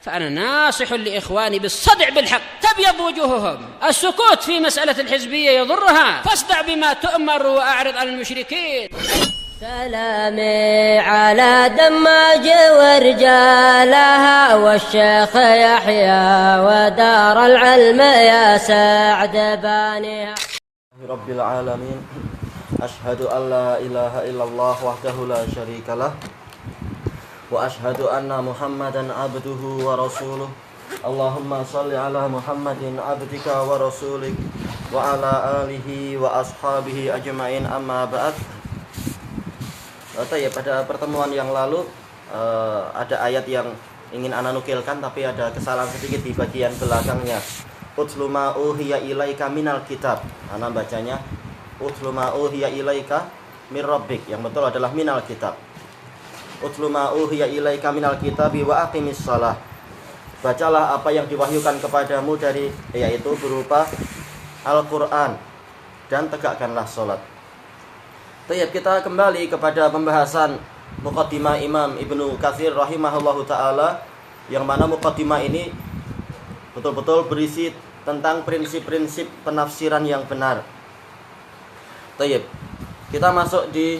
فأنا ناصح لإخواني بالصدع بالحق تبيض وجوههم. السكوت في مسألة الحزبية يضرها، فاصدع بما تؤمر وأعرض عن المشركين. سلامي على دماج ورجالها والشيخ يحيى ودار العلم يا سعد بانيها. رب العالمين أشهد أن لا إله إلا الله وحده لا شريك له وأشهد أن محمدا عبده ورسوله. اللهم صل على محمد عبدك ورسولك وعلى آله وأصحابه أجمعين أما بعد. Pada pertemuan yang lalu ada ayat yang ingin ana nukilkan, tapi ada kesalahan sedikit di bagian belakangnya. Utlu ma uhiya ilaika minal kitab. Ana bacanya utlu ma uhiya ilaika mir rabbik. Yang betul adalah minal kitab. Utlu ma uhiya ilaika minal kitabi wa aqimis shalah. Bacalah apa yang diwahyukan kepadamu dari, yaitu berupa Al-Qur'an, dan tegakkanlah salat. Baik, kita kembali kepada pembahasan muqaddimah Imam Ibnu Katsir rahimahullahu taala, yang mana muqaddimah ini betul-betul berisi tentang prinsip-prinsip penafsiran yang benar. Baik, kita masuk di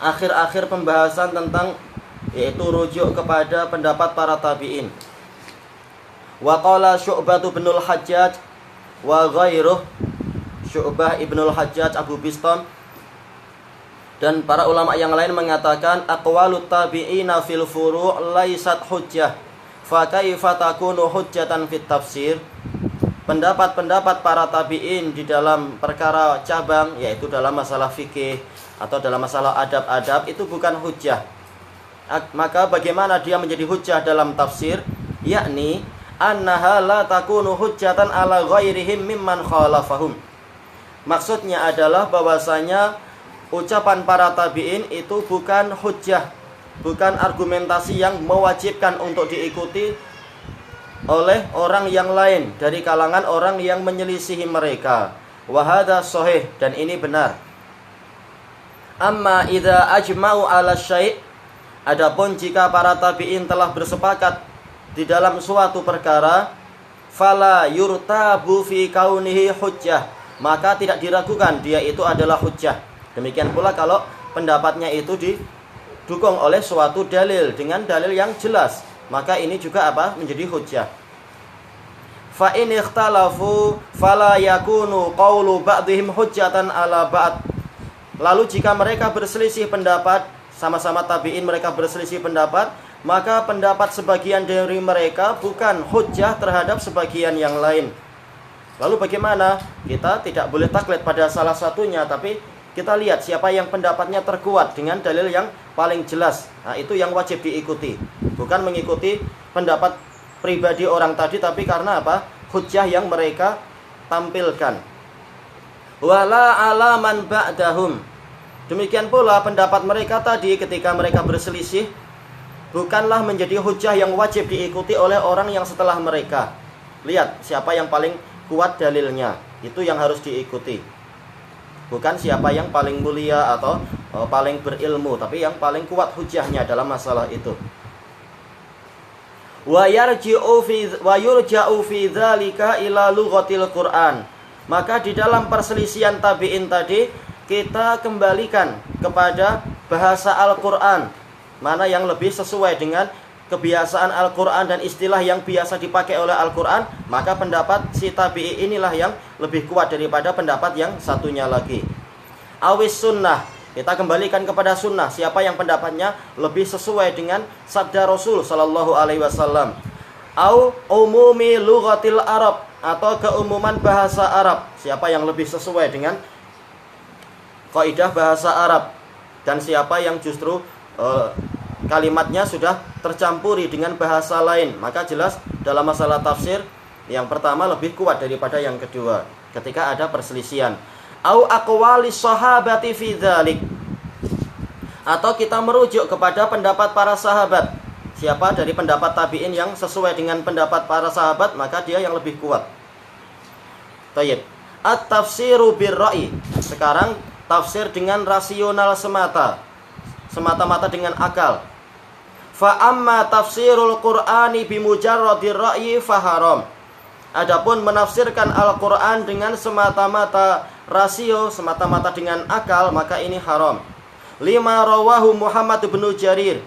akhir-akhir pembahasan tentang, yaitu rujuk kepada pendapat para tabi'in. Wa qala Syu'bah ibnul Hajjaj wa ghairuh, Syu'bah ibnul Hajjaj Abu Bistam dan para ulama yang lain mengatakan aqwalut tabi'ina fil furu' laisat hujjah fa kaifa takunu hujjatan fit tafsir. Pendapat-pendapat para tabi'in di dalam perkara cabang, yaitu dalam masalah fikih atau dalam masalah adab-adab, itu bukan hujjah. Maka bagaimana dia menjadi hujjah dalam tafsir? Yakni annaha la takunu hujjatan ala ghairihim mimman khalafahum. Maksudnya adalah bahwasanya ucapan para tabi'in itu bukan hujjah, bukan argumentasi yang mewajibkan untuk diikuti oleh orang yang lain dari kalangan orang yang menyelisihi mereka. Wa hadza shahih, dan ini benar. Amma idza ajma'u 'ala syai', adapun jika para tabi'in telah bersepakat di dalam suatu perkara, fala yurtabu fi kaunihi hujjah, maka tidak diragukan dia itu adalah hujjah. Demikian pula kalau pendapatnya itu didukung oleh suatu dalil dengan dalil yang jelas, maka ini juga menjadi hujjah. Fa in ikhtalafu fala yakunu qawlu ba'dihim hujjatan ala ba'd. Lalu jika mereka berselisih pendapat, sama-sama tabi'in mereka berselisih pendapat, maka pendapat sebagian dari mereka bukan hujjah terhadap sebagian yang lain. Lalu bagaimana? Kita tidak boleh taklid pada salah satunya, tapi kita lihat siapa yang pendapatnya terkuat dengan dalil yang paling jelas. Nah, itu yang wajib diikuti. Bukan mengikuti pendapat pribadi orang tadi, tapi karena hujjah yang mereka tampilkan. Wala ala man ba'dahum. Demikian pula pendapat mereka tadi ketika mereka berselisih bukanlah menjadi hujjah yang wajib diikuti oleh orang yang setelah mereka. Lihat siapa yang paling kuat dalilnya, itu yang harus diikuti. Bukan siapa yang paling mulia atau paling berilmu, tapi yang paling kuat hujahnya dalam masalah itu. Wa yurja'u fi dzalika ila lughatil Qur'an. Maka di dalam perselisihan tabi'in tadi, kita kembalikan kepada bahasa Al-Qur'an, mana yang lebih sesuai dengan kebiasaan Al-Qur'an dan istilah yang biasa dipakai oleh Al-Qur'an, maka pendapat si tabi'i inilah yang lebih kuat daripada pendapat yang satunya lagi. Awis sunnah, kita kembalikan kepada sunnah, siapa yang pendapatnya lebih sesuai dengan sabda Rasul sallallahu alaihi wasallam. Au umumi lughatil Arab, atau keumuman bahasa Arab, siapa yang lebih sesuai dengan kaidah bahasa Arab, dan siapa yang justru kalimatnya sudah tercampuri dengan bahasa lain. Maka jelas dalam masalah tafsir, yang pertama lebih kuat daripada yang kedua ketika ada perselisihan. Au aqwali sahabati fi dzalik, atau kita merujuk kepada pendapat para sahabat. Siapa dari pendapat tabi'in yang sesuai dengan pendapat para sahabat, maka dia yang lebih kuat. Tayyib. At-tafsiru bir-ra'i. Sekarang tafsir dengan rasional semata-mata dengan akal. Fa amma tafsirul Qur'ani bimujarradir ra'yi faharam. Adapun menafsirkan Al-Qur'an dengan semata-mata rasio, semata-mata dengan akal, maka ini haram. Lima rawahu Muhammad bin Jarir,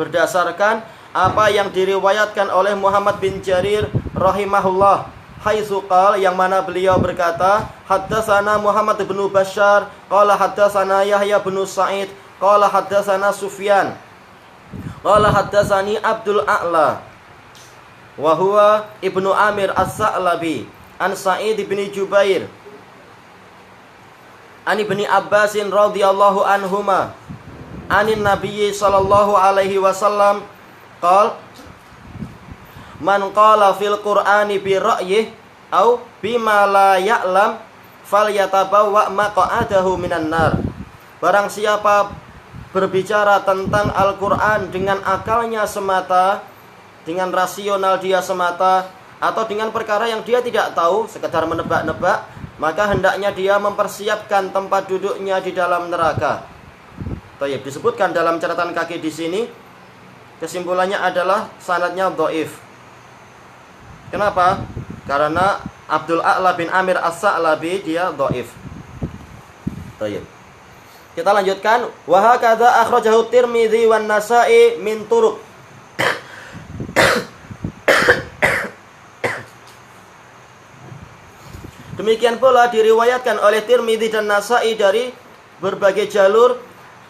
berdasarkan apa yang diriwayatkan oleh Muhammad bin Jarir rahimahullah, haitsu qala, yang mana beliau berkata, haddatsana Muhammad bin Bashar qala haddatsana Yahya bin Sa'id qala haddatsana Sufyan qala haddatsani Abdul A'la wa huwa Ibnu Amir As-Sa'labi an Sa'id bin Jubair an Ibni Abbasin radhiyallahu anhuma anin Nabiyyi sallallahu alaihi wasallam qala man qala fil Qur'ani bi ra'yih au bima la ya'lam falyatabawwa maq'adahu minan nar. Barang siapa berbicara tentang Al-Qur'an dengan akalnya semata, dengan rasional dia semata, atau dengan perkara yang dia tidak tahu, sekedar menebak-nebak, maka hendaknya dia mempersiapkan tempat duduknya di dalam neraka. Baik, disebutkan dalam catatan kaki di sini, kesimpulannya adalah sanadnya dhaif. Kenapa? Karena Abdul A'la bin Amir As-Sa'labi dia dhaif. Baik. Kita lanjutkan. Wa hakadza akhrajahu Tirmidzi wan Nasa'i min turuq. Demikian pula diriwayatkan oleh Tirmidzi dan Nasa'i dari berbagai jalur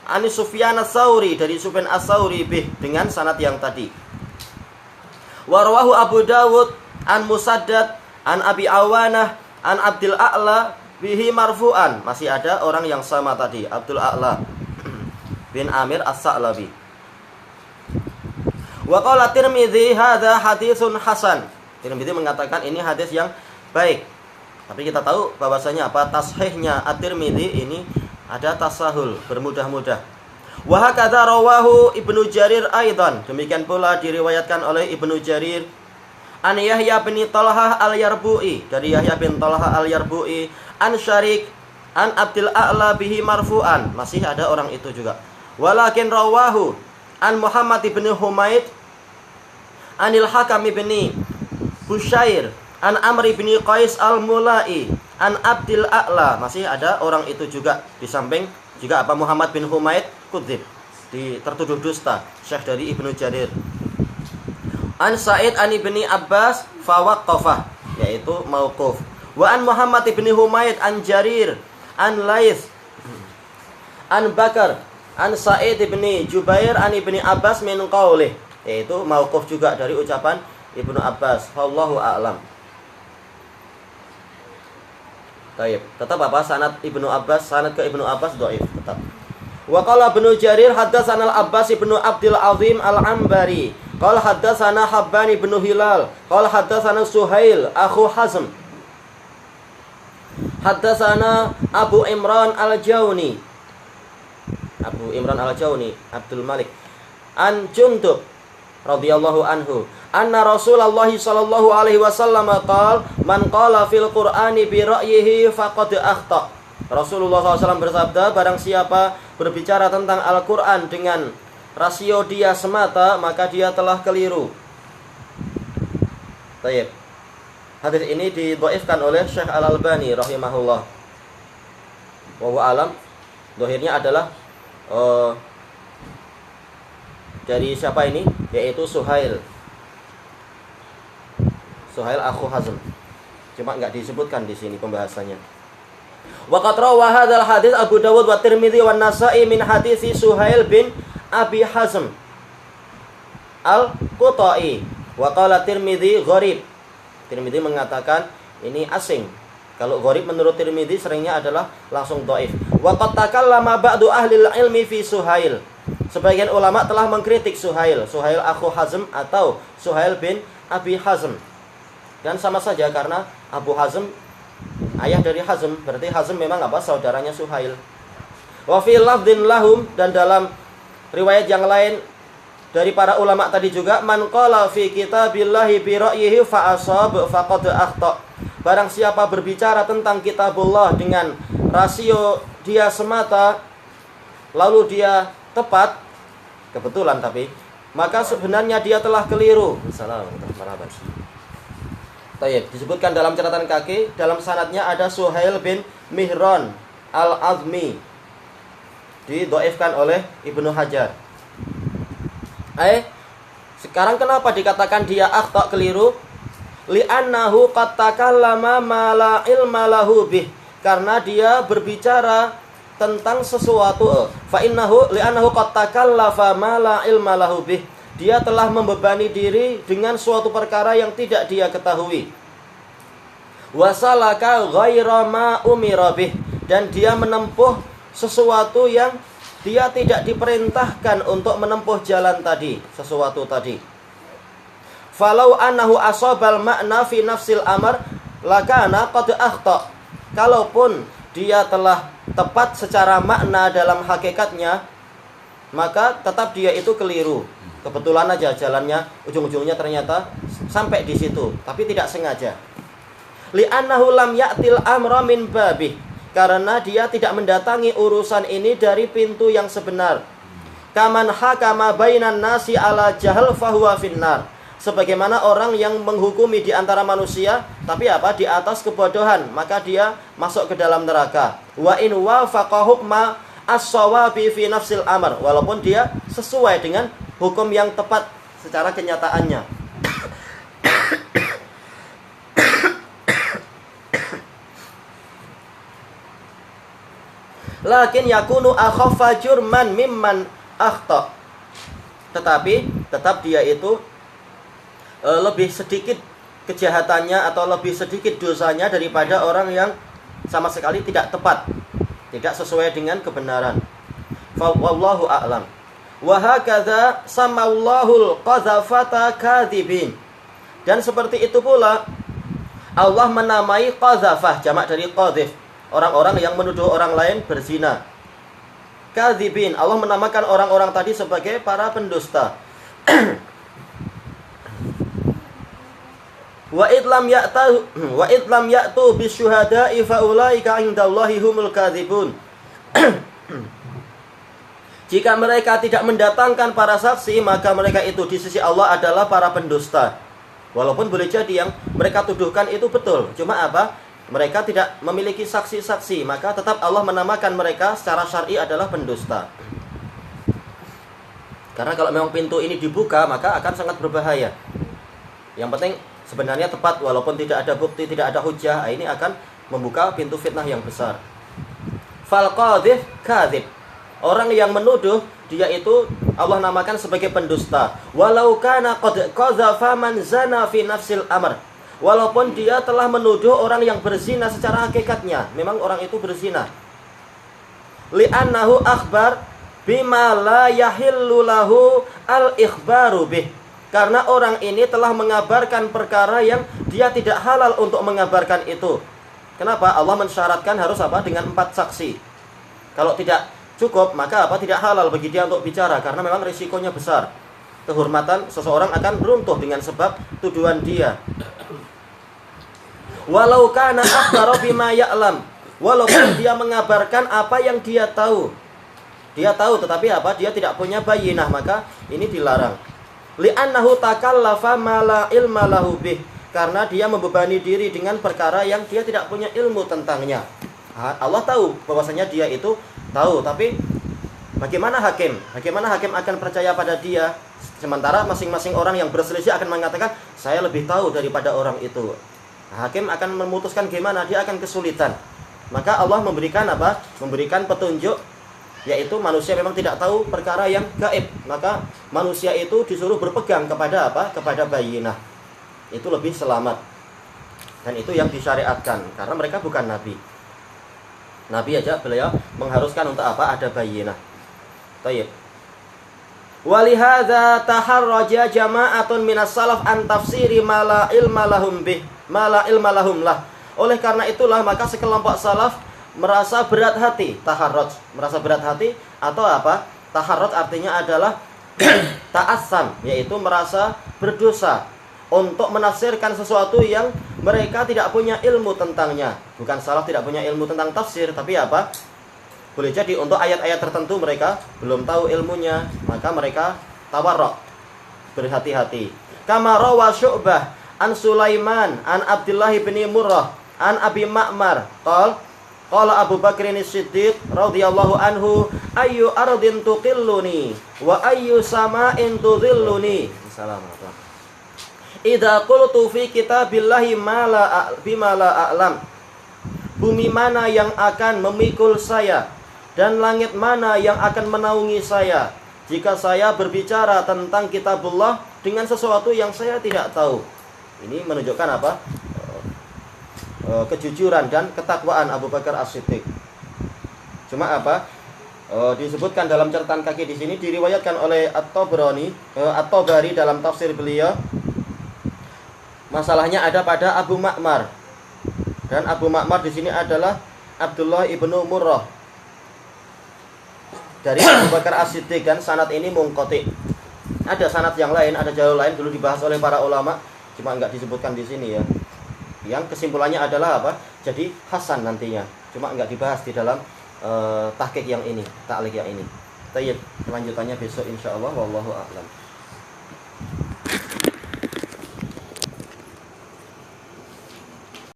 Ani Sufyan Ats-Tsauri, dari Sufyan Ats-Tsauri dengan sanad yang tadi. Wa rawahu Abu Dawud an Musaddad an Abi Awanah an Abdul A'la bihi marfu'an. Masih ada orang yang sama tadi, Abdul A'la bin Amir As-Sa'labi. Wa qala Tirmidzi hadza haditsun hasan. Tirmidzi mengatakan ini hadis yang baik. Tapi kita tahu bahwasanya apa tashihnya At-Tirmidzi ini ada tasahul, bermudah-mudah. Wa hakadza rawahu Ibnu Jarir aidan. Demikian pula diriwayatkan oleh Ibnu Jarir an Yahya bin Talhah al-Yarbu'i, dari Yahya bin Talhah al-Yarbu'i an Syarik an Abdul A'la bihi marfu'an. Masih ada orang itu juga. Walakin rawahu an Muhammad bin Humaid anil Hakam bin Busyair an Amr bin Qais al-Mula'i an Abdul A'la. Masih ada orang itu juga, di samping juga apa Muhammad bin Humaid kudzib, tertuduh dusta, syekh dari Ibnu Jarir. An Sa'id an Ibni Abbas fawaqqafah, yaitu mauquf. Wa an Muhammad bin Humaid an Jarir an Laits an Bakar an Sa'id bin Jubair an Ibni Abbas min qaulih, yaitu mauquf juga dari ucapan Ibnu Abbas. Wallahu a'lam. Baik, tetap apa sanad Ibnu Abbas, sanad ke Ibnu Abbas dhaif tetap. Wa qala Ibnu Jarir haddatsana Al-Abbas ibnu Abdul Azim Al-Ambari qala haddatsana Habban ibnu Hilal qala haddatsana Suhail akhu Hazm haddatsana Abu Imran Al-Jawni Abdul Malik an Jundub radhiyallahu anhu anna Rasulullah sallallahu alaihi wasallam qala man qala fil Qur'ani bi ra'yihi faqad akhta. Rasulullah SAW bersabda, barang siapa berbicara tentang Al-Qur'an dengan rasio dia semata, maka dia telah keliru. Baik. Hadis ini didhaifkan oleh Syekh Al-Albani rahimahullah. Wallahu alam. Dohirnya adalah dari siapa ini? Yaitu Suhail akhu Hazm. Cuma enggak disebutkan di sini pembahasannya. Wa qad rawa hadzal hadits Abu Dawud wa Tirmidzi wa Nasa'i min hadits Suhail bin Abi Hazm Al-Quta'i wa qala Tirmidzi gharib. Tirmidzi mengatakan ini asing. Kalau gharib menurut Tirmidzi seringnya adalah langsung dhaif. Wa qad takallama ba'du ahli ilmi fi Suhail. Sebagian ulama telah mengkritik Suhail akhu Hazm atau Suhail bin Abi Hazm. Dan sama saja karena Abu Hazm ayah dari Hazm, berarti Hazm memang apa? Saudaranya Suhail. Wa fi lafdhin lahum, dan dalam riwayat yang lain dari para ulama tadi juga, man qala fi kitabillahi bi ra'yihi fa asab faqad akhta. Barang siapa berbicara tentang kitabullah dengan rasio dia semata lalu dia tepat, kebetulan tapi maka sebenarnya dia telah keliru. Tayyib, disebutkan dalam catatan kaki, dalam sanadnya ada Suhail bin Mihran Al-Azmi, didhaifkan oleh Ibnu Hajar. Sekarang kenapa dikatakan dia akhta, keliru? Li'annahu qad takallama ma la ilma lahu bih, karena dia berbicara tentang sesuatu. Fa innahu li'annahu qad takallafa ma la ilma lahu bih, dia telah membebani diri dengan suatu perkara yang tidak dia ketahui. Wasalaka ghaira ma umira bih, dan dia menempuh sesuatu yang dia tidak diperintahkan untuk menempuh jalan tadi, sesuatu tadi. Falau annahu asabal makna fi nafsil amr lakana qad akhta. Kalaupun dia telah tepat secara makna dalam hakikatnya, maka tetap dia itu keliru. Kebetulan aja jalannya ujung-ujungnya ternyata sampai di situ, tapi tidak sengaja. Li'annahu lam ya'til amra min babih, karena dia tidak mendatangi urusan ini dari pintu yang sebenar. Kaman hakama bainan nasi ala jahal fahuwa finnar, sebagaimana orang yang menghukumi di antara manusia tapi di atas kebodohan, maka dia masuk ke dalam neraka. Wa in wafaqa hukma as-sawabi fi nafsil amr, walaupun dia sesuai dengan hukum yang tepat secara kenyataannya. Lakin yakunu akhaffa jurman mimman akhta, tetapi tetap dia itu lebih sedikit kejahatannya atau lebih sedikit dosanya daripada orang yang sama sekali tidak tepat, tidak sesuai dengan kebenaran. Wallahu a'lam. Wa hakadza samallahul qadzafata kadzibin, dan seperti itu pula Allah menamai qadzafah, jamak dari qadzif, orang-orang yang menuduh orang lain berzina. Kadzibin, Allah menamakan orang-orang tadi sebagai para pendusta. Wa idlam ya'tu bisyuhada'i fa ulaika 'indallahi humul kadzibun. Jika mereka tidak mendatangkan para saksi, maka mereka itu di sisi Allah adalah para pendusta. Walaupun boleh jadi yang mereka tuduhkan itu betul, cuma mereka tidak memiliki saksi-saksi, maka tetap Allah menamakan mereka secara syar'i adalah pendusta. Karena kalau memang pintu ini dibuka, maka akan sangat berbahaya. Yang penting sebenarnya tepat, walaupun tidak ada bukti, tidak ada hujjah, ini akan membuka pintu fitnah yang besar. Fal qadzif kadzib, orang yang menuduh, dia itu Allah namakan sebagai pendusta. Walau kana qad qadzafa man zana fi nafsil amr, walaupun dia telah menuduh orang yang berzina secara hakikatnya, memang orang itu berzina. Li'annahu akhbar bima la yahillu lahu al-ikhbaru bih, karena orang ini telah mengabarkan perkara yang dia tidak halal untuk mengabarkan itu. Kenapa? Allah mensyaratkan harus dengan 4 saksi. Kalau tidak cukup, maka tidak halal bagi dia untuk bicara, karena memang risikonya besar. Kehormatan seseorang akan runtuh dengan sebab tuduhan dia. Walau kana akhbara bima ya'lam, walaupun dia mengabarkan apa yang dia tahu. Dia tahu tetapi dia tidak punya bayyinah, maka ini dilarang. Li'annahu takallafa ma la ilma lahu bih, karena dia membebani diri dengan perkara yang dia tidak punya ilmu tentangnya. Allah tahu bahwasanya dia itu tahu, tapi bagaimana hakim? Bagaimana hakim akan percaya pada dia? Sementara masing-masing orang yang berselisih akan mengatakan, saya lebih tahu daripada orang itu. Hakim akan memutuskan gimana? Dia akan kesulitan. Maka Allah memberikan Memberikan petunjuk, yaitu manusia memang tidak tahu perkara yang gaib, maka manusia itu disuruh berpegang kepada kepada bayyinah. Itu lebih selamat. Dan itu yang disyariatkan, karena mereka bukan nabi. Nabi aja beliau mengharuskan untuk ada bayyinah. Baik. Walihadza taharraja jama'atun minas salaf an tafsiri ma la ilma lahum bih, ma la ilma lahum lah. Oleh karena itulah maka sekelompok salaf merasa berat hati, taharraj, merasa berat hati atau taharraj artinya adalah ta'assam, yaitu merasa berdosa untuk menafsirkan sesuatu yang mereka tidak punya ilmu tentangnya. Bukan salaf tidak punya ilmu tentang tafsir, tapi boleh jadi untuk ayat-ayat tertentu mereka belum tahu ilmunya, maka mereka tawarruk, berhati-hati. Kama rawa Syu'bah an Sulaiman an Abdullah bin Murrah an Abi Ma'mar qala Abu Bakr as-Siddiq radhiyallahu anhu ayyu ardin tuqilluni wa ayyu sama'in tudhilluni. Assalamualaikum. Idza qultu fi kitabillahi bima la a'lam. Bumi mana yang akan memikul saya dan langit mana yang akan menaungi saya jika saya berbicara tentang kitabullah dengan sesuatu yang saya tidak tahu. Ini menunjukkan apa? Kejujuran dan ketakwaan Abu Bakar As-Siddiq. Cuma apa? Disebutkan dalam catatan kaki di sini, diriwayatkan oleh At-Tabari dalam tafsir beliau. Masalahnya ada pada Abu Ma'mar. Dan Abu Ma'mar di sini adalah Abdullah ibnu Murrah dari Abu Bakar As-Siddiq, dan sanad ini mungqati. Ada sanad yang lain, ada jalur lain dulu dibahas oleh para ulama, cuma enggak disebutkan di sini ya. Yang kesimpulannya adalah apa? Jadi hasan nantinya, cuma enggak dibahas di dalam tahqiq yang ini, ta'liq yang ini. Baik, kelanjutannya besok insyaallah, wallahu a'lam.